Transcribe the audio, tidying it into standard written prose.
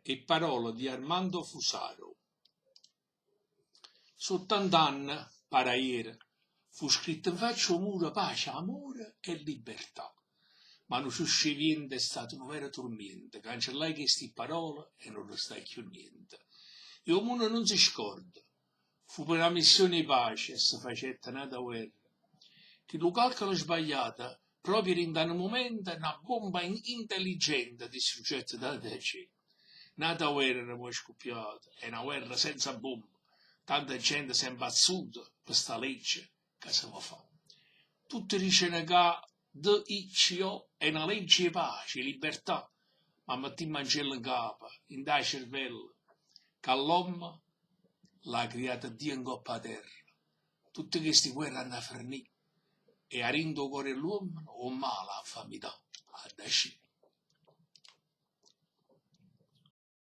e parole di Armando Fusaro. Su tant'anne, pare aiere, fu scritto nfaccio, muro, pace, amore e libertà. Ma lo sciuscio viento è stato un vero turmiento, cancellaie chesti parole e non restaie niente. E il munno non si scórda, fu per la missione di pace e facette guerra. Che lo calcolo sbagliato, proprio in quel momento, una bomba intelligente distruggente da D.I.C.O. Nata guerra era poi scoppiata, è una guerra senza bomba. Tanta gente si è impazzuta per questa legge che si può fare. Tutti dicono che D.I.C.O è una legge di pace, libertà, ma mettiamo in capo, in dai cervello, che l'uomo l'ha creata Dio in coppa a terra. Tutte queste guerre hanno finito e a rindo cuore l'uomo o male a famiglia, a D.I.C.O.